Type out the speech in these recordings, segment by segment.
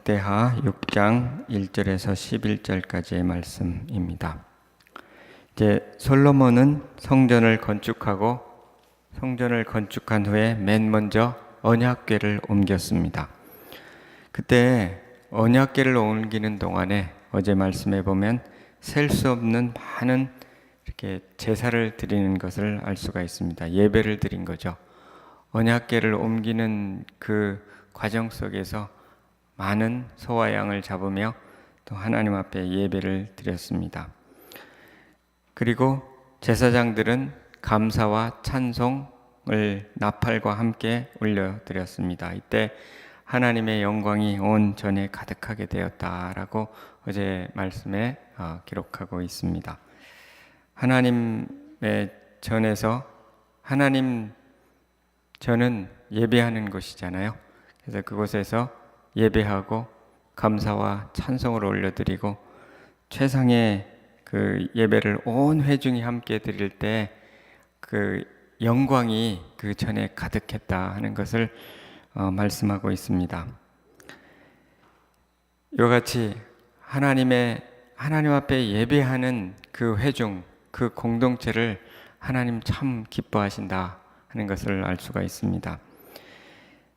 역대하 6장 1절에서 11절까지의 말씀입니다. 이제 솔로몬은 성전을 건축한 후에 맨 먼저 언약궤를 옮겼습니다. 그때 언약궤를 옮기는 동안에 어제 말씀해 보면 셀 수 없는 많은 이렇게 제사를 드리는 것을 알 수가 있습니다. 예배를 드린 거죠. 언약궤를 옮기는 그 과정 속에서 많은 소와 양을 잡으며 또 하나님 앞에 예배를 드렸습니다. 그리고 제사장들은 감사와 찬송을 나팔과 함께 올려드렸습니다. 이때 하나님의 영광이 온 전에 가득하게 되었다라고 어제 말씀에 기록하고 있습니다. 하나님의 전에서 하나님 전은 예배하는 곳이잖아요. 그래서 그곳에서 예배하고 감사와 찬송을 올려드리고 최상의 그 예배를 온 회중이 함께 드릴 때 그 영광이 그 전에 가득했다 하는 것을 말씀하고 있습니다. 이와 같이 하나님 앞에 예배하는 그 회중, 그 공동체를 하나님 참 기뻐하신다 하는 것을 알 수가 있습니다.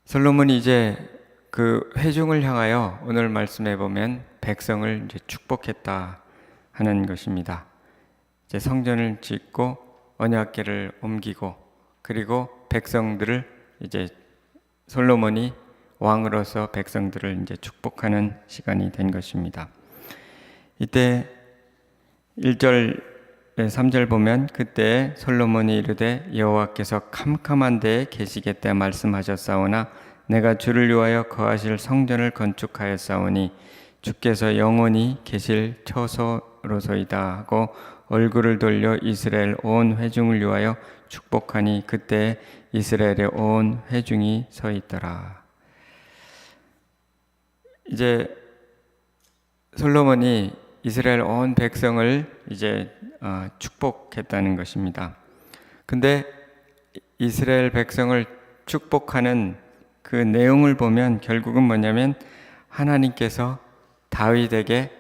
솔로몬이 이제 그 회중을 향하여 오늘 말씀해 보면 백성을 이제 축복했다 하는 것입니다. 이제 성전을 짓고 언약궤를 옮기고 그리고 백성들을 이제 솔로몬이 왕으로서 백성들을 이제 축복하는 시간이 된 것입니다. 이때 1절 3절 보면 그때 솔로몬이 이르되 여호와께서 캄캄한 데에 계시겠다 말씀하셨사오나 내가 주를 위하여 거하실 성전을 건축하였사오니 주께서 영원히 계실 처소로소이다 하고 얼굴을 돌려 이스라엘 온 회중을 위하여 축복하니 그때 이스라엘의 온 회중이 서 있더라. 이제 솔로몬이 이스라엘 온 백성을 이제 축복했다는 것입니다. 근데 이스라엘 백성을 축복하는 그 내용을 보면 결국은 뭐냐면 하나님께서 다윗에게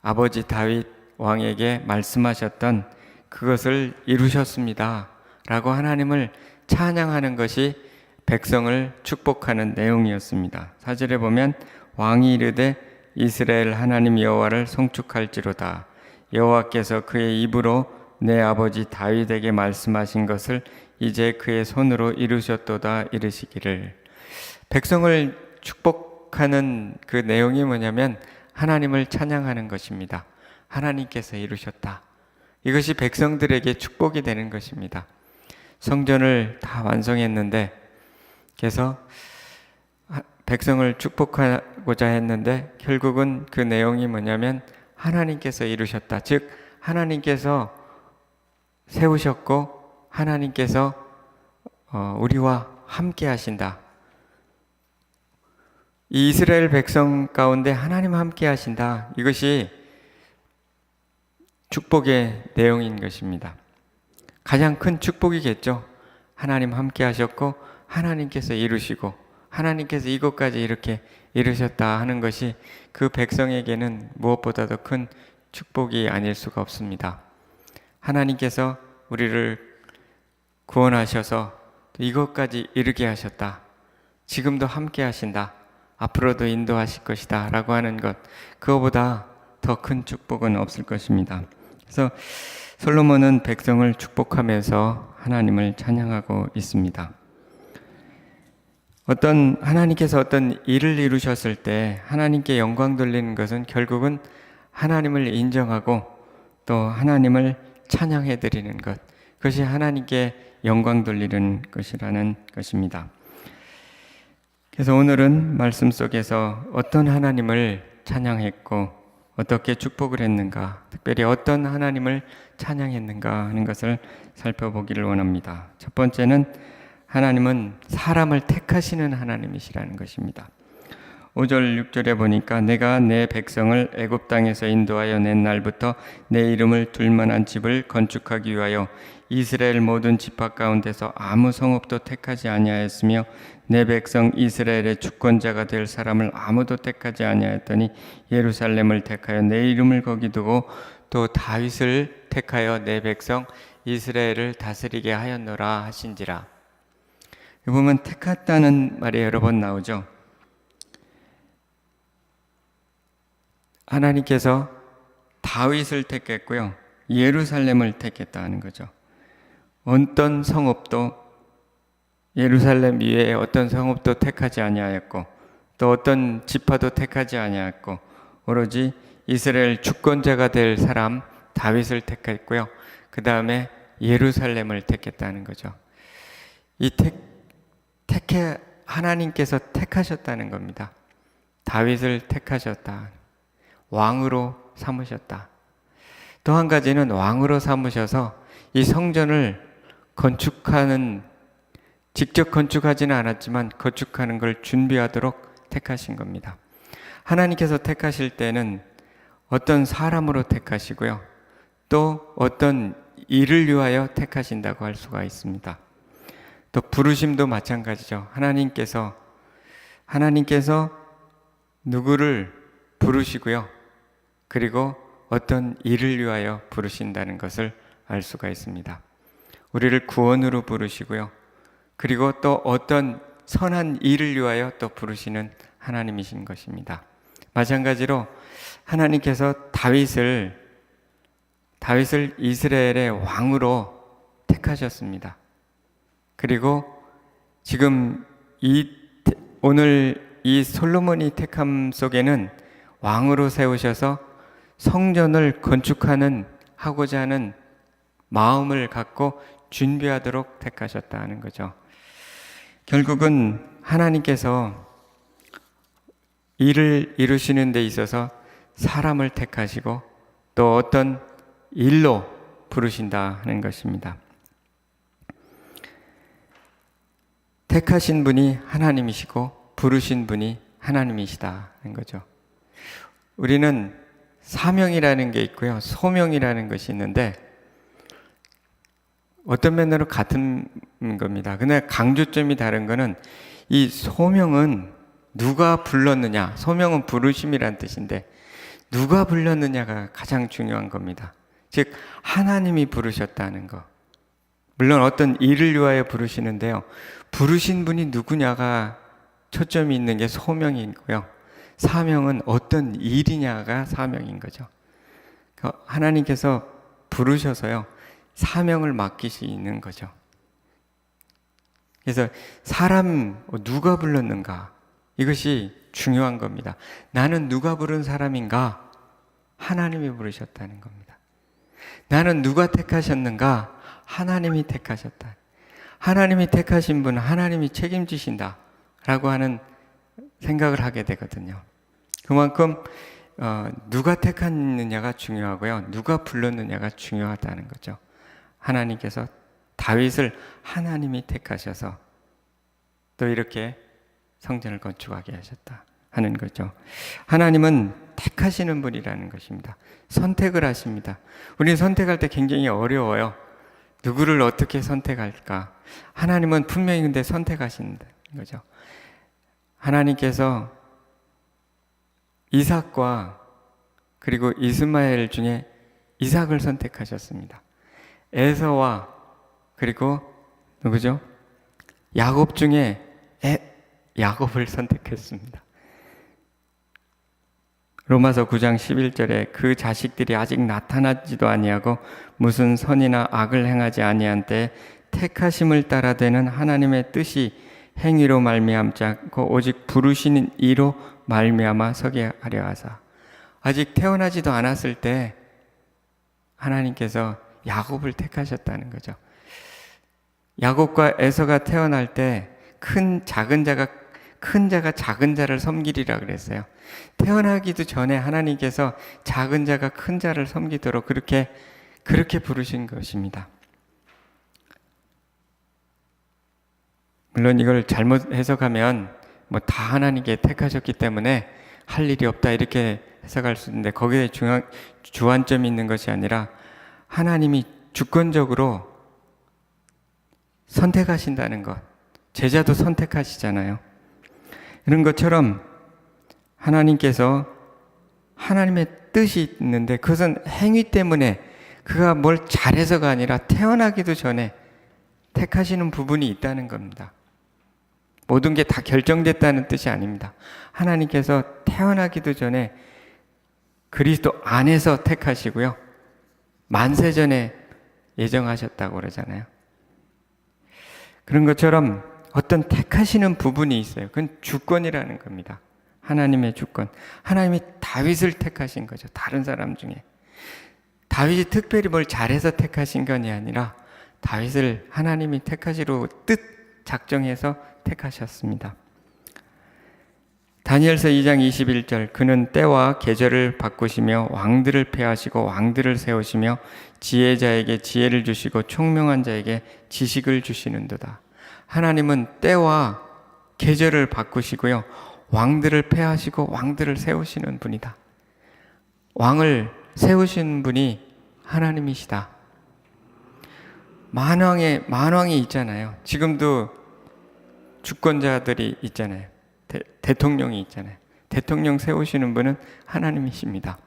아버지 다윗 왕에게 말씀하셨던 그것을 이루셨습니다 라고 하나님을 찬양하는 것이 백성을 축복하는 내용이었습니다. 4절에 보면 왕이 이르되 이스라엘 하나님 여호와를 송축할지로다 여호와께서 그의 입으로 내 아버지 다윗에게 말씀하신 것을 이제 그의 손으로 이루셨도다 이르시기를. 백성을 축복하는 그 내용이 뭐냐면 하나님을 찬양하는 것입니다. 하나님께서 이루셨다. 이것이 백성들에게 축복이 되는 것입니다. 성전을 다 완성했는데 그래서 백성을 축복하고자 했는데 결국은 그 내용이 뭐냐면 하나님께서 이루셨다. 즉 하나님께서 세우셨고 하나님께서 우리와 함께 하신다. 이 이스라엘 백성 가운데 하나님 함께 하신다. 이것이 축복의 내용인 것입니다. 가장 큰 축복이겠죠. 하나님 함께 하셨고 하나님께서 이루시고 하나님께서 이것까지 이렇게 이루셨다 하는 것이 그 백성에게는 무엇보다도 큰 축복이 아닐 수가 없습니다. 하나님께서 우리를 구원하셔서 이것까지 이루게 하셨다. 지금도 함께 하신다. 앞으로도 인도하실 것이다 라고 하는 것, 그거보다 더 큰 축복은 없을 것입니다. 그래서 솔로몬은 백성을 축복하면서 하나님을 찬양하고 있습니다. 하나님께서 어떤 일을 이루셨을 때 하나님께 영광 돌리는 것은 결국은 하나님을 인정하고 또 하나님을 찬양해 드리는 것, 그것이 하나님께 영광 돌리는 것이라는 것입니다. 그래서 오늘은 말씀 속에서 어떤 하나님을 찬양했고 어떻게 축복을 했는가, 특별히 어떤 하나님을 찬양했는가 하는 것을 살펴보기를 원합니다. 첫 번째는 하나님은 사람을 택하시는 하나님이시라는 것입니다. 5절 6절에 보니까 내가 내 백성을 애굽 땅에서 인도하여 낸 날부터 내 이름을 둘 만한 집을 건축하기 위하여 이스라엘 모든 지파 가운데서 아무 성읍도 택하지 아니하였으며 내 백성 이스라엘의 주권자가 될 사람을 아무도 택하지 아니하였더니 예루살렘을 택하여 내 이름을 거기 두고 또 다윗을 택하여 내 백성 이스라엘을 다스리게 하였노라 하신지라. 이 보면 택했다는 말이 여러 번 나오죠. 하나님께서 다윗을 택했고요, 예루살렘을 택했다는 거죠. 어떤 성읍도, 예루살렘 이외에 어떤 성읍도 택하지 아니하였고 또 어떤 지파도 택하지 아니하였고 오로지 이스라엘 주권자가 될 사람 다윗을 택했고요, 그 다음에 예루살렘을 택했다는 거죠. 이 하나님께서 택하셨다는 겁니다. 다윗을 택하셨다, 왕으로 삼으셨다. 또 한 가지는 왕으로 삼으셔서 이 성전을 직접 건축하지는 않았지만 건축하는 걸 준비하도록 택하신 겁니다. 하나님께서 택하실 때는 어떤 사람으로 택하시고요, 또 어떤 일을 위하여 택하신다고 할 수가 있습니다. 또 부르심도 마찬가지죠. 하나님께서 누구를 부르시고요, 그리고 어떤 일을 위하여 부르신다는 것을 알 수가 있습니다. 우리를 구원으로 부르시고요, 그리고 또 어떤 선한 일을 위하여 또 부르시는 하나님이신 것입니다. 마찬가지로 하나님께서 다윗을 이스라엘의 왕으로 택하셨습니다. 그리고 지금 오늘 이 솔로몬이 택함 속에는 왕으로 세우셔서 성전을 하고자 하는 마음을 갖고 준비하도록 택하셨다는 거죠. 결국은 하나님께서 일을 이루시는 데 있어서 사람을 택하시고 또 어떤 일로 부르신다 하는 것입니다. 택하신 분이 하나님이시고 부르신 분이 하나님이시다는 거죠. 우리는 사명이라는 게 있고요, 소명이라는 것이 있는데 어떤 면으로 같은 겁니다. 근데 강조점이 다른 거는 이 소명은 누가 불렀느냐, 소명은 부르심이란 뜻인데 누가 불렀느냐가 가장 중요한 겁니다. 즉 하나님이 부르셨다는 거. 물론 어떤 일을 위하여 부르시는데요, 부르신 분이 누구냐가 초점이 있는 게 소명이고요, 사명은 어떤 일이냐가 사명인 거죠. 하나님께서 부르셔서요, 사명을 맡기시는 거죠. 그래서 누가 불렀는가, 이것이 중요한 겁니다. 나는 누가 부른 사람인가? 하나님이 부르셨다는 겁니다. 나는 누가 택하셨는가? 하나님이 택하셨다. 하나님이 택하신 분, 하나님이 책임지신다 라고 하는 생각을 하게 되거든요. 그만큼 누가 택했느냐가 중요하고요, 누가 불렀느냐가 중요하다는 거죠. 하나님께서 다윗을 하나님이 택하셔서 또 이렇게 성전을 건축하게 하셨다 하는 거죠. 하나님은 택하시는 분이라는 것입니다. 선택을 하십니다. 우리는 선택할 때 굉장히 어려워요. 누구를 어떻게 선택할까? 하나님은 분명히 근데 선택하시는 거죠. 하나님께서 이삭과 그리고 이스마엘 중에 이삭을 선택하셨습니다. 에서와 그리고 누구죠? 야곱 중에 야곱을 선택했습니다. 로마서 9장 11절에 그 자식들이 아직 나타나지도 아니하고 무슨 선이나 악을 행하지 아니한 때에 택하심을 따라 되는 하나님의 뜻이 행위로 말미암지 않고 오직 부르시는 이로 말미암아 서게 하려 하사. 아직 태어나지도 않았을 때 하나님께서 야곱을 택하셨다는 거죠. 야곱과 에서가 태어날 때 큰 자가 작은 자를 섬기리라 그랬어요. 태어나기도 전에 하나님께서 작은 자가 큰 자를 섬기도록 그렇게 부르신 것입니다. 물론 이걸 잘못 해석하면 뭐 다 하나님께 택하셨기 때문에 할 일이 없다 이렇게 해석할 수 있는데 거기에 주안점이 있는 것이 아니라 하나님이 주권적으로 선택하신다는 것. 제자도 선택하시잖아요. 이런 것처럼 하나님께서 하나님의 뜻이 있는데 그것은 행위 때문에 그가 뭘 잘해서가 아니라 태어나기도 전에 택하시는 부분이 있다는 겁니다. 모든 게 다 결정됐다는 뜻이 아닙니다. 하나님께서 태어나기도 전에 그리스도 안에서 택하시고요. 만세 전에 예정하셨다고 그러잖아요. 그런 것처럼 어떤 택하시는 부분이 있어요. 그건 주권이라는 겁니다. 하나님의 주권. 하나님이 다윗을 택하신 거죠. 다른 사람 중에. 다윗이 특별히 뭘 잘해서 택하신 것이 아니라 다윗을 하나님이 택하시로 뜻 작정해서 택하셨습니다. 다니엘서 2장 21절 그는 때와 계절을 바꾸시며 왕들을 폐하시고 왕들을 세우시며 지혜자에게 지혜를 주시고 총명한 자에게 지식을 주시는도다. 하나님은 때와 계절을 바꾸시고요. 왕들을 폐하시고 왕들을 세우시는 분이다. 왕을 세우신 분이 하나님이시다. 만왕이 있잖아요. 지금도 주권자들이 있잖아요. 대통령이 있잖아요. 대통령 세우시는 분은 하나님이십니다.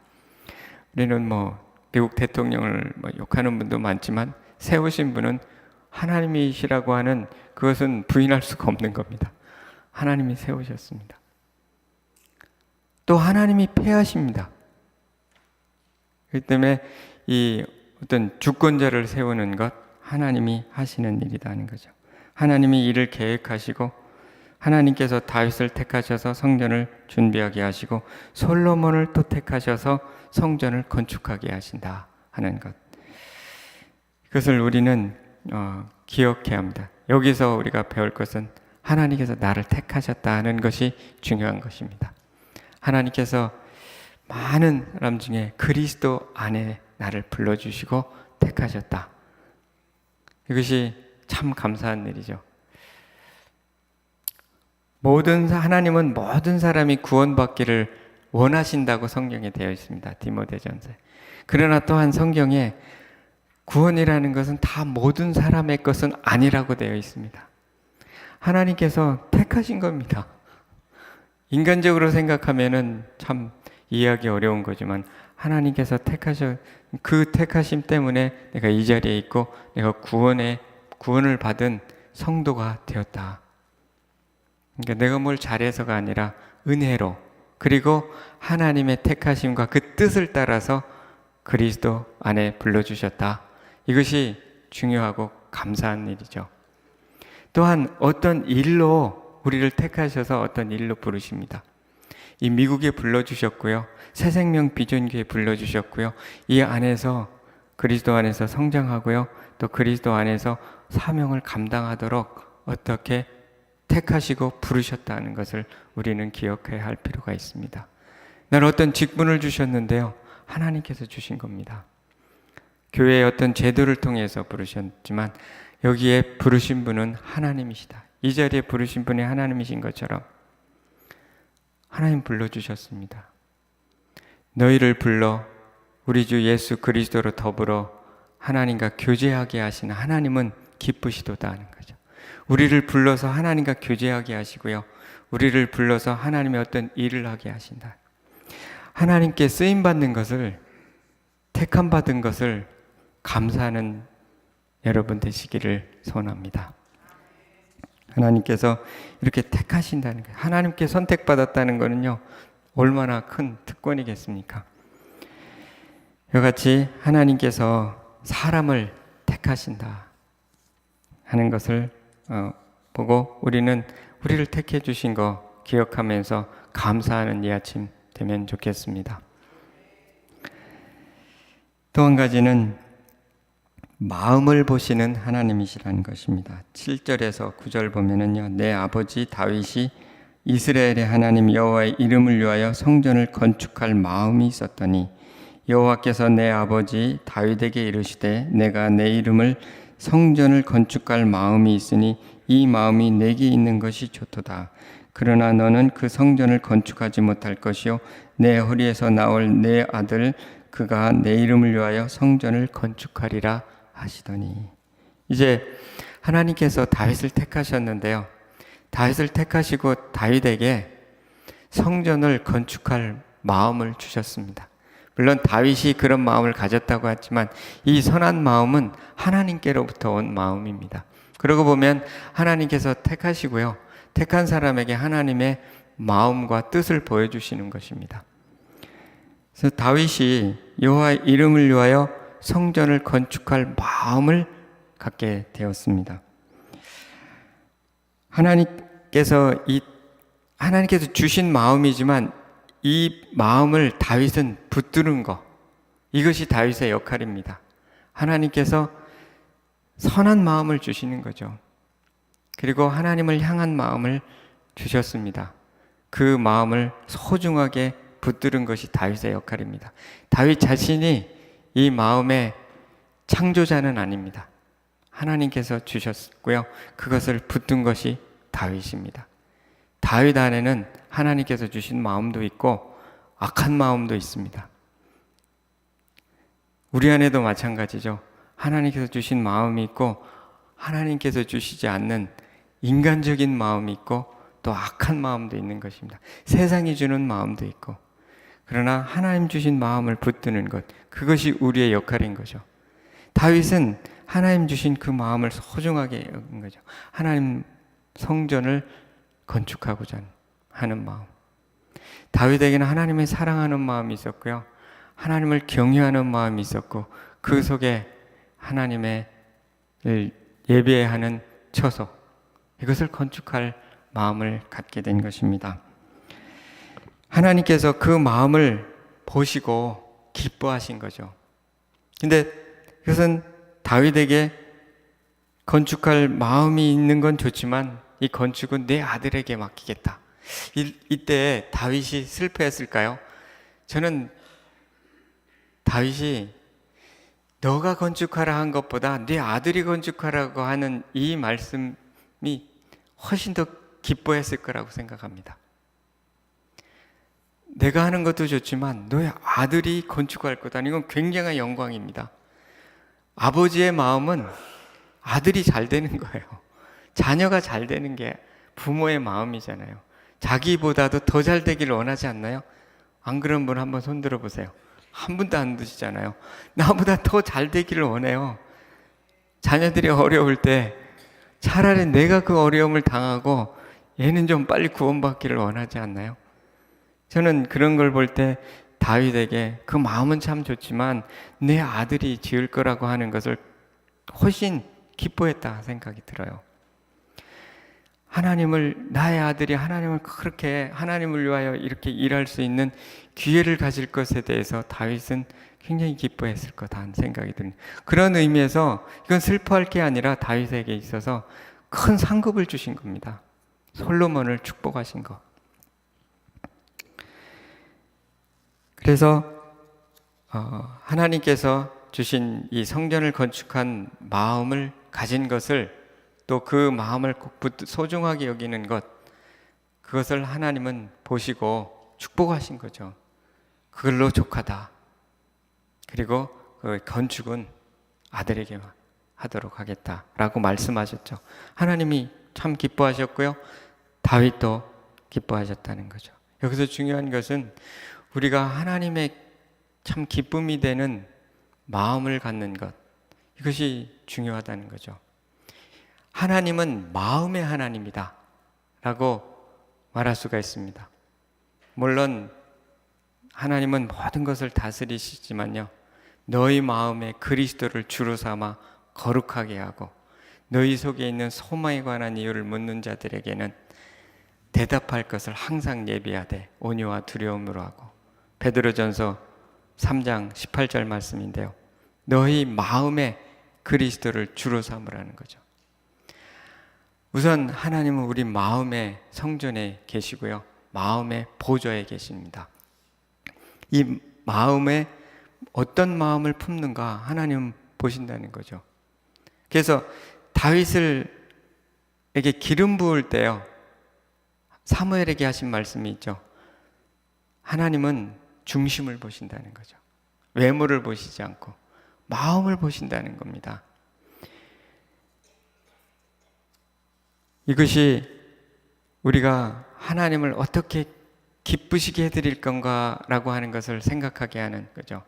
우리는 뭐 미국 대통령을 욕하는 분도 많지만 세우신 분은 하나님이시라고 하는 그것은 부인할 수가 없는 겁니다. 하나님이 세우셨습니다. 또 하나님이 폐하십니다. 그렇기 때문에 이 어떤 주권자를 세우는 것 하나님이 하시는 일이라는 거죠. 하나님이 이를 계획하시고 하나님께서 다윗을 택하셔서 성전을 준비하게 하시고 솔로몬을 또 택하셔서 성전을 건축하게 하신다 하는 것. 그것을 우리는 기억해야 합니다. 여기서 우리가 배울 것은 하나님께서 나를 택하셨다 하는 것이 중요한 것입니다. 하나님께서 많은 사람 중에 그리스도 안에 나를 불러주시고 택하셨다. 이것이 참 감사한 일이죠. 하나님은 모든 사람이 구원받기를 원하신다고 성경에 되어 있습니다. 디모데전서에. 그러나 또한 성경에 구원이라는 것은 다 모든 사람의 것은 아니라고 되어 있습니다. 하나님께서 택하신 겁니다. 인간적으로 생각하면은 참 이해하기 어려운 거지만 하나님께서 그 택하심 때문에 내가 이 자리에 있고 내가 구원을 받은 성도가 되었다. 그러니까 내가 뭘 잘해서가 아니라 은혜로 그리고 하나님의 택하심과 그 뜻을 따라서 그리스도 안에 불러주셨다. 이것이 중요하고 감사한 일이죠. 또한 어떤 일로 우리를 택하셔서 어떤 일로 부르십니다. 이 미국에 불러주셨고요. 새생명 비전교회에 불러주셨고요. 이 안에서 그리스도 안에서 성장하고요. 또 그리스도 안에서 사명을 감당하도록 어떻게 택하시고 부르셨다는 것을 우리는 기억해야 할 필요가 있습니다. 나는 어떤 직분을 주셨는데요. 하나님께서 주신 겁니다. 교회의 어떤 제도를 통해서 부르셨지만 여기에 부르신 분은 하나님이시다. 이 자리에 부르신 분이 하나님이신 것처럼 하나님 불러주셨습니다. 너희를 불러 우리 주 예수 그리스도로 더불어 하나님과 교제하게 하시는 하나님은 기쁘시도다 하는 거죠. 우리를 불러서 하나님과 교제하게 하시고요. 우리를 불러서 하나님의 어떤 일을 하게 하신다. 하나님께 쓰임받는 것을, 택함받은 것을 감사하는 여러분 되시기를 소원합니다. 하나님께서 이렇게 택하신다는 거예요. 하나님께 선택받았다는 것은요, 얼마나 큰 특권이겠습니까? 이같이 하나님께서 사람을 택하신다 하는 것을 보고 우리는 우리를 택해 주신 거 기억하면서 감사하는 이 아침 되면 좋겠습니다. 또 한 가지는 마음을 보시는 하나님이시라는 것입니다. 7절에서 9절 보면은요, 내 아버지 다윗이 이스라엘의 하나님 여호와의 이름을 위하여 성전을 건축할 마음이 있었더니 여호와께서 내 아버지 다윗에게 이르시되 내가 내 이름을 성전을 건축할 마음이 있으니 이 마음이 내게 있는 것이 좋도다. 그러나 너는 그 성전을 건축하지 못할 것이요 내 허리에서 나올 내 아들 그가 내 이름을 위하여 성전을 건축하리라 하시더니. 이제 하나님께서 다윗을 택하셨는데요. 다윗을 택하시고 다윗에게 성전을 건축할 마음을 주셨습니다. 물론 다윗이 그런 마음을 가졌다고 했지만 이 선한 마음은 하나님께로부터 온 마음입니다. 그러고 보면 하나님께서 택하시고요. 택한 사람에게 하나님의 마음과 뜻을 보여주시는 것입니다. 그래서 다윗이 여호와의 이름을 위하여 성전을 건축할 마음을 갖게 되었습니다. 하나님께서 주신 마음이지만 이 마음을 다윗은 붙드는 것, 이것이 다윗의 역할입니다. 하나님께서 선한 마음을 주시는 거죠. 그리고 하나님을 향한 마음을 주셨습니다. 그 마음을 소중하게 붙드는 것이 다윗의 역할입니다. 다윗 자신이 이 마음의 창조자는 아닙니다. 하나님께서 주셨고요. 그것을 붙든 것이 다윗입니다. 다윗 안에는 하나님께서 주신 마음도 있고 악한 마음도 있습니다. 우리 안에도 마찬가지죠. 하나님께서 주신 마음이 있고 하나님께서 주시지 않는 인간적인 마음이 있고 또 악한 마음도 있는 것입니다. 세상이 주는 마음도 있고. 그러나 하나님 주신 마음을 붙드는 것, 그것이 우리의 역할인 거죠. 다윗은 하나님 주신 그 마음을 소중하게 여긴 거죠. 하나님 성전을 건축하고자 하는 마음. 다윗에게는 하나님을 사랑하는 마음이 있었고요. 하나님을 경외하는 마음이 있었고 그 속에 하나님의 예배하는 처소, 이것을 건축할 마음을 갖게 된 것입니다. 하나님께서 그 마음을 보시고 기뻐하신 거죠. 근데 그것은 다윗에게 건축할 마음이 있는 건 좋지만 이 건축은 내 아들에게 맡기겠다. 이때 다윗이 슬퍼했을까요? 저는 다윗이 너가 건축하라 한 것보다 내 아들이 건축하라고 하는 이 말씀이 훨씬 더 기뻐했을 거라고 생각합니다. 내가 하는 것도 좋지만 너의 아들이 건축할 거다. 이건 굉장한 영광입니다. 아버지의 마음은 아들이 잘 되는 거예요. 자녀가 잘 되는 게 부모의 마음이잖아요. 자기보다도 더 잘 되기를 원하지 않나요? 안 그런 분 한번 손 들어보세요. 한 분도 안 드시잖아요. 나보다 더 잘 되기를 원해요. 자녀들이 어려울 때 차라리 내가 그 어려움을 당하고 얘는 좀 빨리 구원받기를 원하지 않나요? 저는 그런 걸 볼 때 다윗에게 그 마음은 참 좋지만 내 아들이 지을 거라고 하는 것을 훨씬 기뻐했다 생각이 들어요. 나의 아들이 하나님을 그렇게 하나님을 위하여 이렇게 일할 수 있는 기회를 가질 것에 대해서 다윗은 굉장히 기뻐했을 거다 하는 생각이 듭니다. 그런 의미에서 이건 슬퍼할 게 아니라 다윗에게 있어서 큰 상급을 주신 겁니다. 솔로몬을 축복하신 것. 그래서 하나님께서 주신 이 성전을 건축한 마음을 가진 것을 또 그 마음을 소중하게 여기는 것, 그것을 하나님은 보시고 축복하신 거죠. 그걸로 족하다. 그리고 그 건축은 아들에게 하도록 하겠다라고 말씀하셨죠. 하나님이 참 기뻐하셨고요. 다윗도 기뻐하셨다는 거죠. 여기서 중요한 것은 우리가 하나님의 참 기쁨이 되는 마음을 갖는 것, 이것이 중요하다는 거죠. 하나님은 마음의 하나님이다 라고 말할 수가 있습니다. 물론 하나님은 모든 것을 다스리시지만요, 너희 마음에 그리스도를 주로 삼아 거룩하게 하고 너희 속에 있는 소망에 관한 이유를 묻는 자들에게는 대답할 것을 항상 예비하되 온유와 두려움으로 하고. 베드로전서 3장 18절 말씀인데요, 너희 마음에 그리스도를 주로 삼으라는 거죠. 우선 하나님은 우리 마음의 성전에 계시고요, 마음의 보좌에 계십니다. 이 마음에 어떤 마음을 품는가 하나님은 보신다는 거죠. 그래서 다윗에게 기름 부을 때요, 사무엘에게 하신 말씀이 있죠. 하나님은 중심을 보신다는 거죠. 외모를 보시지 않고 마음을 보신다는 겁니다. 이것이 우리가 하나님을 어떻게 기쁘시게 해드릴 건가라고 하는 것을 생각하게 하는 거죠.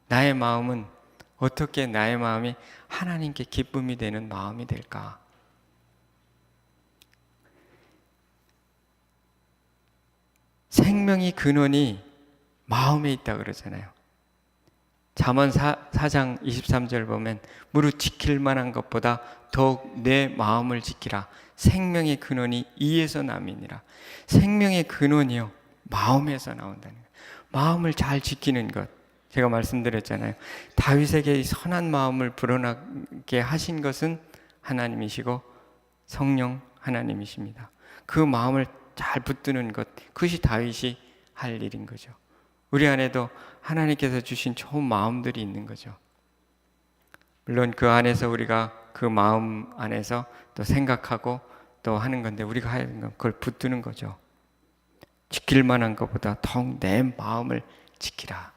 나의 마음은 어떻게 나의 마음이 하나님께 기쁨이 되는 마음이 될까? 생명의 근원이 마음에 있다 그러잖아요. 잠언 4장 23절 보면 무릇 지킬 만한 것보다 더욱 내 마음을 지키라. 생명의 근원이 이에서 남이니라. 생명의 근원이요, 마음에서 나온다는 거예요. 마음을 잘 지키는 것. 제가 말씀드렸잖아요. 다윗에게 선한 마음을 불어나게 하신 것은 하나님이시고 성령 하나님이십니다. 그 마음을 잘 붙드는 것, 그것이 다윗이 할 일인 거죠. 우리 안에도 하나님께서 주신 좋은 마음들이 있는 거죠. 물론 그 안에서 우리가 그 마음 안에서 또 생각하고 또 하는 건데, 우리가 하는 건 그걸 붙드는 거죠. 지킬 만한 것보다 더욱 내 마음을 지키라.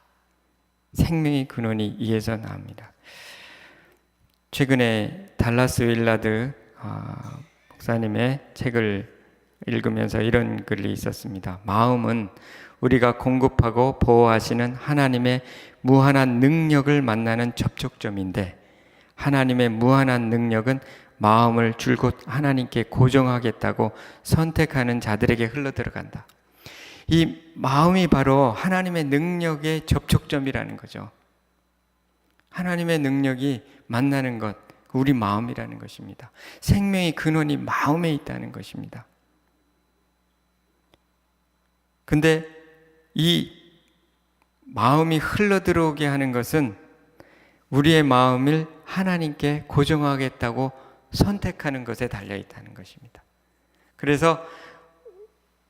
생명의 근원이 이에서 나옵니다. 최근에 달라스 윌라드 목사님의 책을 읽으면서 이런 글이 있었습니다. 마음은 우리가 공급하고 보호하시는 하나님의 무한한 능력을 만나는 접촉점인데, 하나님의 무한한 능력은 마음을 줄곧 하나님께 고정하겠다고 선택하는 자들에게 흘러들어간다. 이 마음이 바로 하나님의 능력의 접촉점이라는 거죠. 하나님의 능력이 만나는 것, 우리 마음이라는 것입니다. 생명의 근원이 마음에 있다는 것입니다. 근데 이 마음이 흘러들어오게 하는 것은 우리의 마음을 하나님께 고정하겠다고 선택하는 것에 달려있다는 것입니다. 그래서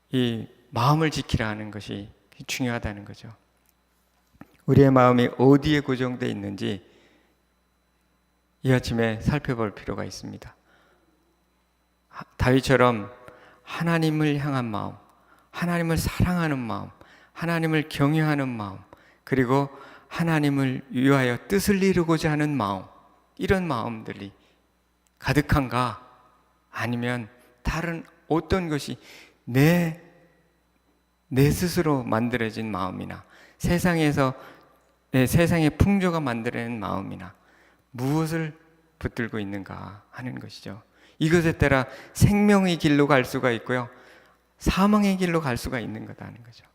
이 마음을 지키라 하는 것이 중요하다는 거죠. 우리의 마음이 어디에 고정되어 있는지 이 아침에 살펴볼 필요가 있습니다. 다윗처럼 하나님을 향한 마음, 하나님을 사랑하는 마음, 하나님을 경외하는 마음, 그리고 하나님을 위하여 뜻을 이루고자 하는 마음, 이런 마음들이 가득한가? 아니면 다른 어떤 것이 내 스스로 만들어진 마음이나 세상의 풍조가 만들어낸 마음이나 무엇을 붙들고 있는가 하는 것이죠. 이것에 따라 생명의 길로 갈 수가 있고요, 사망의 길로 갈 수가 있는 거다는 거죠.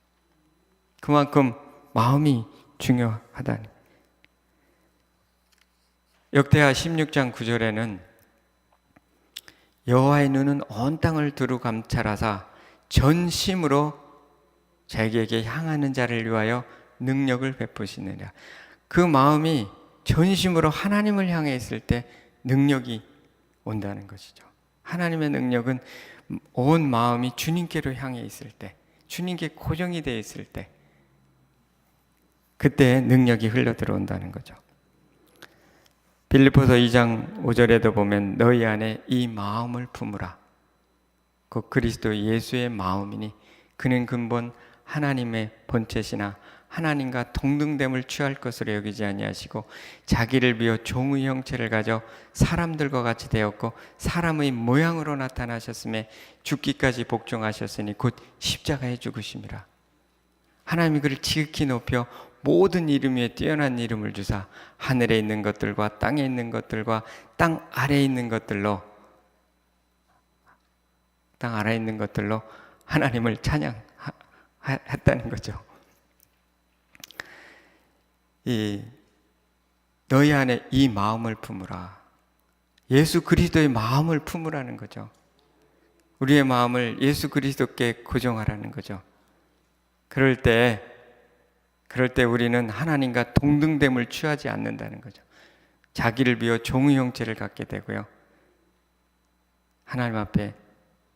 그만큼 마음이 중요하다는. 역대하 16장 9절에는 여호와의 눈은 온 땅을 두루 감찰하사 전심으로 자기에게 향하는 자를 위하여 능력을 베푸시느니라. 그 마음이 전심으로 하나님을 향해 있을 때 능력이 온다는 것이죠. 하나님의 능력은 온 마음이 주님께로 향해 있을 때, 주님께 고정이 되어 있을 때, 그때 능력이 흘러 들어온다는 거죠. 빌립보서 2장 5절에도 보면 너희 안에 이 마음을 품으라. 그 그리스도 예수의 마음이니 그는 근본 하나님의 본체시나 하나님과 동등됨을 취할 것으로 여기지 아니하시고 자기를 비워 종의 형체를 가져 사람들과 같이 되었고 사람의 모양으로 나타나셨음에 죽기까지 복종하셨으니 곧 십자가에 죽으심이라. 하나님이 그를 지극히 높여 모든 이름 위에 뛰어난 이름을 주사 하늘에 있는 것들과 땅에 있는 것들과 땅 아래에 있는 것들로 하나님을 찬양했다는 거죠. 너희 안에 이 마음을 품으라. 예수 그리스도의 마음을 품으라는 거죠. 우리의 마음을 예수 그리스도께 고정하라는 거죠. 그럴 때 우리는 하나님과 동등됨을 취하지 않는다는 거죠. 자기를 비워 종의 형체를 갖게 되고요, 하나님 앞에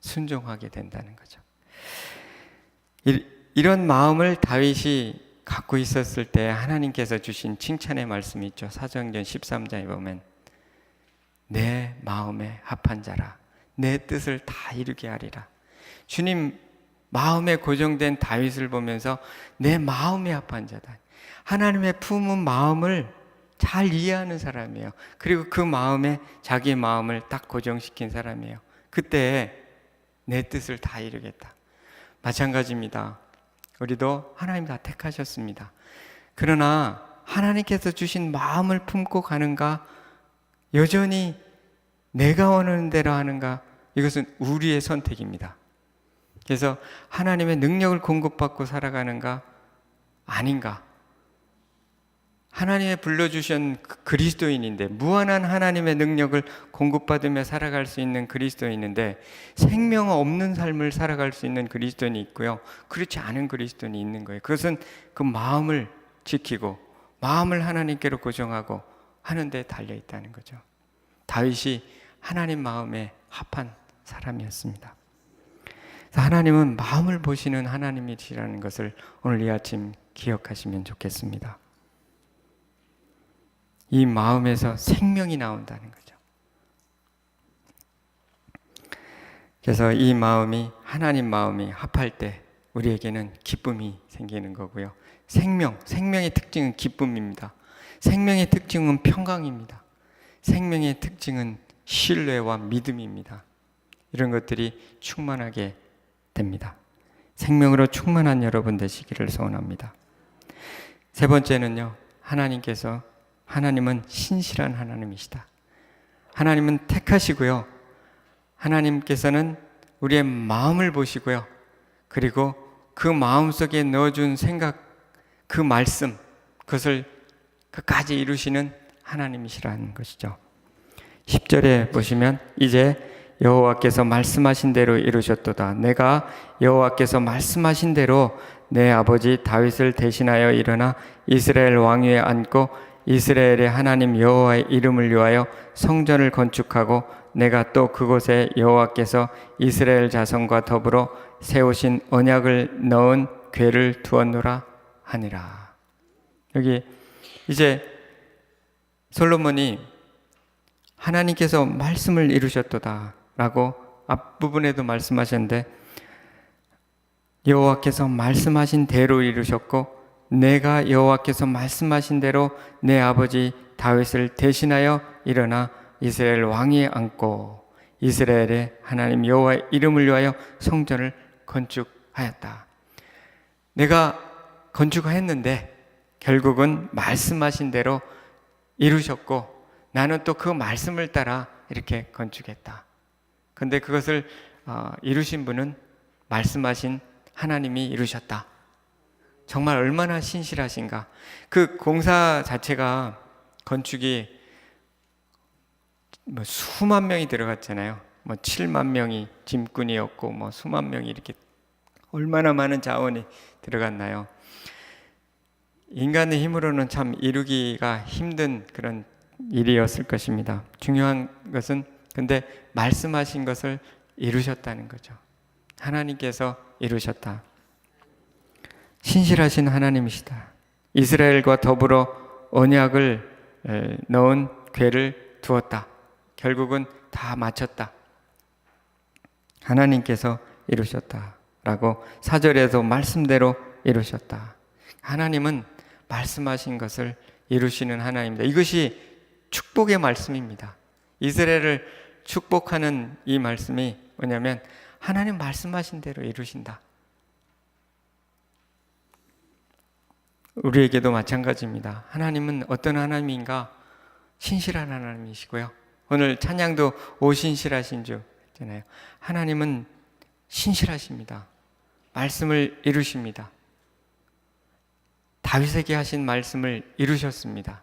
순종하게 된다는 거죠. 이런 마음을 다윗이 갖고 있었을 때 하나님께서 주신 칭찬의 말씀이 있죠. 사도행전 13장에 보면 내 마음에 합한 자라, 내 뜻을 다 이루게 하리라. 주님 마음에 고정된 다윗을 보면서 내 마음에 합한 자다. 하나님의 품은 마음을 잘 이해하는 사람이에요. 그리고 그 마음에 자기 마음을 딱 고정시킨 사람이에요. 그때 내 뜻을 다 이루겠다. 마찬가지입니다. 우리도 하나님 다 택하셨습니다. 그러나 하나님께서 주신 마음을 품고 가는가, 여전히 내가 원하는 대로 하는가, 이것은 우리의 선택입니다. 그래서 하나님의 능력을 공급받고 살아가는가 아닌가, 하나님의 불러주신 그리스도인인데, 무한한 하나님의 능력을 공급받으며 살아갈 수 있는 그리스도인인데 생명 없는 삶을 살아갈 수 있는 그리스도인이 있고요, 그렇지 않은 그리스도인이 있는 거예요. 그것은 그 마음을 지키고 마음을 하나님께로 고정하고 하는 데 달려 있다는 거죠. 다윗이 하나님 마음에 합한 사람이었습니다. 하나님은 마음을 보시는 하나님이시라는 것을 오늘 이 아침 기억하시면 좋겠습니다. 이 마음에서 생명이 나온다는 거죠. 그래서 이 마음이 하나님 마음이 합할 때 우리에게는 기쁨이 생기는 거고요. 생명의 특징은 기쁨입니다. 생명의 특징은 평강입니다. 생명의 특징은 신뢰와 믿음입니다. 이런 것들이 충만하게 됩니다. 생명으로 충만한 여러분 되시기를 소원합니다. 세 번째는요, 하나님은 신실한 하나님이시다. 하나님은 택하시고요, 하나님께서는 우리의 마음을 보시고요, 그리고 그 마음속에 넣어준 생각, 그 말씀, 그것을 끝까지 이루시는 하나님이시라는 것이죠. 10절에 보시면 이제 여호와께서 말씀하신 대로 이루셨도다. 내가 여호와께서 말씀하신 대로 내 아버지 다윗을 대신하여 일어나 이스라엘 왕위에 앉고 이스라엘의 하나님 여호와의 이름을 위하여 성전을 건축하고 내가 또 그곳에 여호와께서 이스라엘 자손과 더불어 세우신 언약을 넣은 궤를 두었노라 하니라. 여기 이제 솔로몬이 하나님께서 말씀을 이루셨도다 라고 앞부분에도 말씀하셨는데, 여호와께서 말씀하신 대로 이루셨고 내가 여호와께서 말씀하신 대로 내 아버지 다윗을 대신하여 일어나 이스라엘 왕위에 앉고 이스라엘의 하나님 여호와의 이름을 위하여 성전을 건축하였다. 내가 건축했는데 결국은 말씀하신 대로 이루셨고 나는 또 그 말씀을 따라 이렇게 건축했다. 근데 그것을 이루신 분은 말씀하신 하나님이 이루셨다. 정말 얼마나 신실하신가. 그 공사 자체가, 건축이 수만 명이 들어갔잖아요. 7만 명이 짐꾼이었고 수만 명이 이렇게 얼마나 많은 자원이 들어갔나요? 인간의 힘으로는 참 이루기가 힘든 그런 일이었을 것입니다. 중요한 것은 근데 말씀하신 것을 이루셨다는 거죠. 하나님께서 이루셨다. 신실하신 하나님이시다. 이스라엘과 더불어 언약을 넣은 궤를 두었다. 결국은 다 마쳤다. 하나님께서 이루셨다라고 4절에도 말씀대로 이루셨다. 하나님은 말씀하신 것을 이루시는 하나님입니다. 이것이 축복의 말씀입니다. 이스라엘을 축복하는 이 말씀이 뭐냐면 하나님 말씀하신 대로 이루신다. 우리에게도 마찬가지입니다. 하나님은 어떤 하나님인가? 신실한 하나님이시고요. 오늘 찬양도 오 신실하신 주 했잖아요. 하나님은 신실하십니다. 말씀을 이루십니다. 다윗에게 하신 말씀을 이루셨습니다.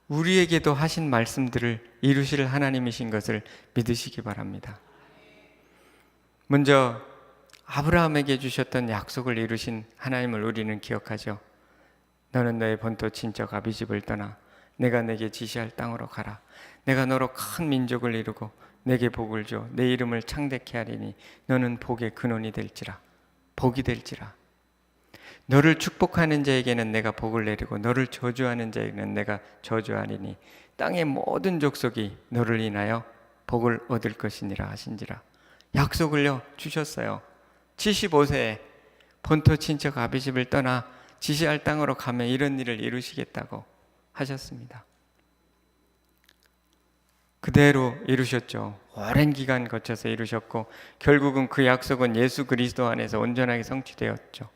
우리에게도 하신 말씀들을 이루실 하나님이신 것을 믿으시기 바랍니다. 먼저 아브라함에게 주셨던 약속을 이루신 하나님을 우리는 기억하죠. 너는 너의 본토 친척 아비 집을 떠나 내가 내게 지시할 땅으로 가라. 내가 너로 큰 민족을 이루고 내게 복을 줘 내 이름을 창대케 하리니 너는 복의 근원이 될지라. 복이 될지라. 너를 축복하는 자에게는 내가 복을 내리고 너를 저주하는 자에게는 내가 저주하리니 땅의 모든 족속이 너를 인하여 복을 얻을 것이니라 하신지라. 약속을요 주셨어요. 75세에 본토 친척 아비집을 떠나 지시할 땅으로 가면 이런 일을 이루시겠다고 하셨습니다. 그대로 이루셨죠. 오랜 기간 거쳐서 이루셨고 결국은 그 약속은 예수 그리스도 안에서 온전하게 성취되었죠.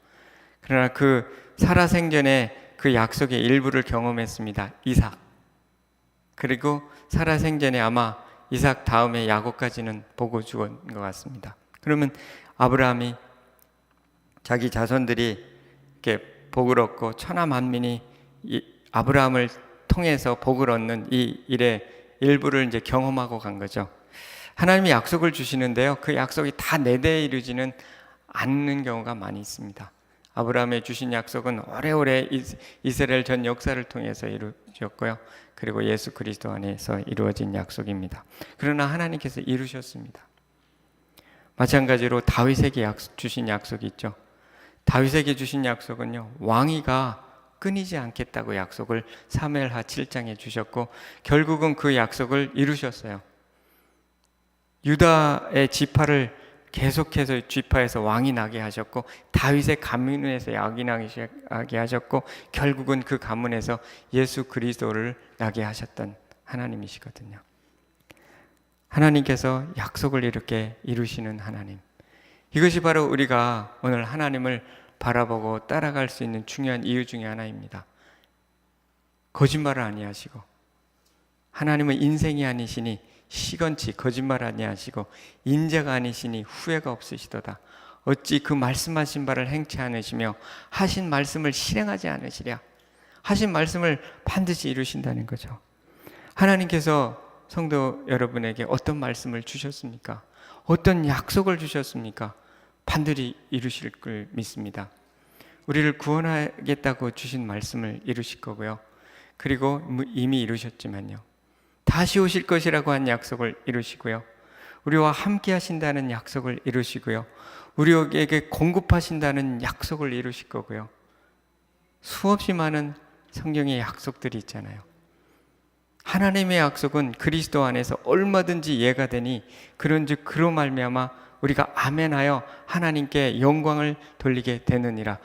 그러나 그 살아생전에 그 약속의 일부를 경험했습니다. 이삭. 그리고 살아생전에 아마 이삭 다음에 야곱까지는 보고 죽은 것 같습니다. 그러면 아브라함이 자기 자손들이 이렇게 복을 얻고 천하 만민이 아브라함을 통해서 복을 얻는 이 일의 일부를 이제 경험하고 간 거죠. 하나님이 약속을 주시는데요, 그 약속이 다 내 대에 이루지는 않는 경우가 많이 있습니다. 아브라함에 주신 약속은 오래오래 이스라엘 전 역사를 통해서 이루어졌고요, 그리고 예수 그리스도 안에서 이루어진 약속입니다. 그러나 하나님께서 이루셨습니다. 마찬가지로 다윗에게 주신 약속이 있죠. 다윗에게 주신 약속은요, 왕위가 끊이지 않겠다고 약속을 사무엘하 7장에 주셨고 결국은 그 약속을 이루셨어요. 유다의 지파를 계속해서 지파에서 왕이 나게 하셨고 다윗의 가문에서 왕이 나게 하셨고 결국은 그 가문에서 예수 그리스도를 나게 하셨던 하나님이시거든요. 하나님께서 약속을 이렇게 이루시는 하나님, 이것이 바로 우리가 오늘 하나님을 바라보고 따라갈 수 있는 중요한 이유 중에 하나입니다. 거짓말을 아니하시고, 하나님은 인생이 아니시니 시건치 거짓말 아니하시고 인자가 아니시니 후회가 없으시도다. 어찌 그 말씀하신 바를 행치 않으시며 하신 말씀을 실행하지 않으시랴. 하신 말씀을 반드시 이루신다는 거죠. 하나님께서 성도 여러분에게 어떤 말씀을 주셨습니까? 어떤 약속을 주셨습니까? 반드시 이루실 걸 믿습니다. 우리를 구원하겠다고 주신 말씀을 이루실 거고요. 그리고 이미 이루셨지만요, 다시 오실 것이라고 한 약속을 이루시고요, 우리와 함께 하신다는 약속을 이루시고요, 우리에게 공급하신다는 약속을 이루실 거고요. 수없이 많은 성경의 약속들이 있잖아요. 하나님의 약속은 그리스도 안에서 얼마든지 이해가 되니 그런즉 그로 말미암아 우리가 아멘하여 하나님께 영광을 돌리게 되느니라.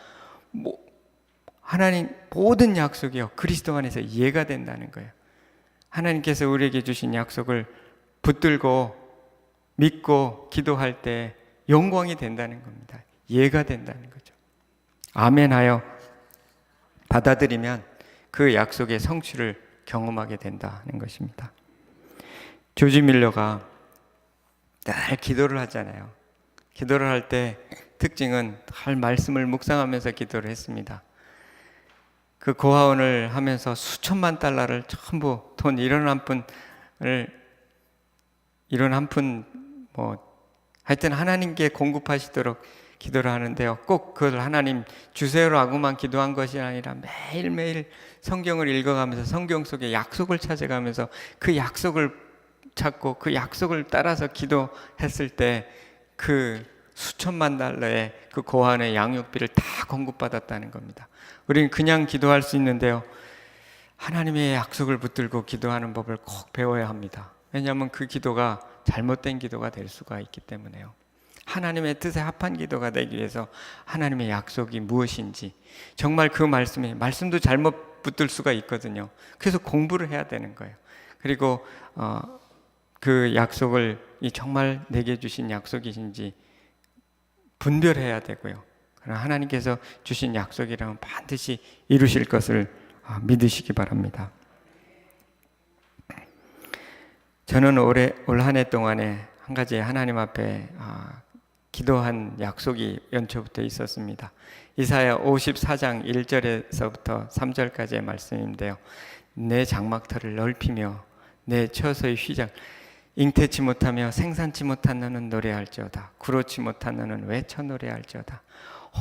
하나님 모든 약속이요 그리스도 안에서 이해가 된다는 거예요. 하나님께서 우리에게 주신 약속을 붙들고 믿고 기도할 때 영광이 된다는 겁니다. 이해가 된다는 거죠. 아멘하여 받아들이면 그 약속의 성취를 경험하게 된다는 것입니다. 조지 밀러가 늘 기도를 하잖아요. 기도를 할 때 특징은 할 말씀을 묵상하면서 기도를 했습니다. 그 고아원을 하면서 수천만 달러를 전부 돈 1원 한 푼 하여튼 하나님께 공급하시도록 기도를 하는데요, 꼭 그걸 하나님 주세요라고만 기도한 것이 아니라 매일매일 성경을 읽어가면서 성경 속에 약속을 찾아가면서 그 약속을 찾고 그 약속을 따라서 기도했을 때 그 수천만 달러의 그 고아원의 양육비를 다 공급받았다는 겁니다. 우리는 그냥 기도할 수 있는데요, 하나님의 약속을 붙들고 기도하는 법을 꼭 배워야 합니다. 왜냐하면 그 기도가 잘못된 기도가 될 수가 있기 때문에요. 하나님의 뜻에 합한 기도가 되기 위해서 하나님의 약속이 무엇인지, 정말 그 말씀도 잘못 붙들 수가 있거든요. 그래서 공부를 해야 되는 거예요. 그리고 그 약속을 정말 내게 주신 약속이신지 분별해야 되고요. 그러나 하나님께서 주신 약속이라면 반드시 이루실 것을 믿으시기 바랍니다. 저는 올 한 해 동안에 한 가지 하나님 앞에 기도한 약속이 연초부터 있었습니다. 이사야 54장 1절에서부터 3절까지의 말씀인데요, 내 장막터를 넓히며 내 처소의 휘장, 잉태치 못하며 생산치 못한 너는 노래할지어다. 구로치 못한 너는 외쳐 노래할지어다.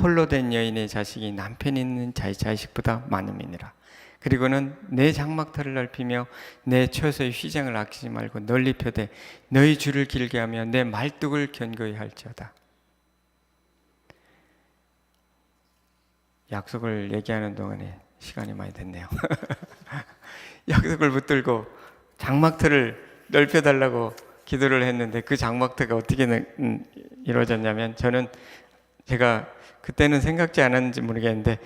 홀로 된 여인의 자식이 남편 있는 자의 자식보다 많음이니라. 그리고는 내 장막터를 넓히며 내 처소의 휘장을 아끼지 말고 널리 펴되 너희 줄을 길게 하며 내 말뚝을 견고히 할지어다. 약속을 얘기하는 동안에 시간이 많이 됐네요. 약속을 붙들고 장막터를 넓혀달라고 기도를 했는데 그 장막터가 어떻게 이루어졌냐면 제가 그때는 생각지 않았는지 모르겠는데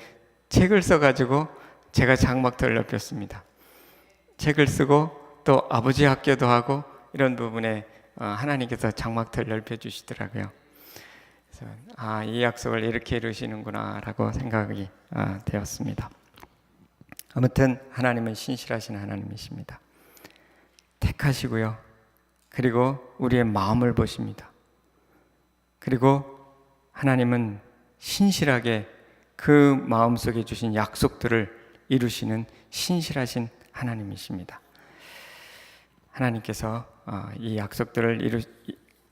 책을 써가지고 제가 장막터를 넓혔습니다. 책을 쓰고 또 아버지 학교도 하고 이런 부분에 하나님께서 장막터를 넓혀주시더라고요. 그래서 이 약속을 이렇게 이루시는구나라고 생각이 되었습니다. 아무튼 하나님은 신실하신 하나님이십니다. 택하시고요. 그리고 우리의 마음을 보십니다. 그리고 하나님은 신실하게 그 마음속에 주신 약속들을 이루시는 신실하신 하나님이십니다. 하나님께서 이 약속들을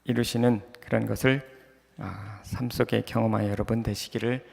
이루시는 그런 것을 삶 속에 경험하여 여러분 되시기를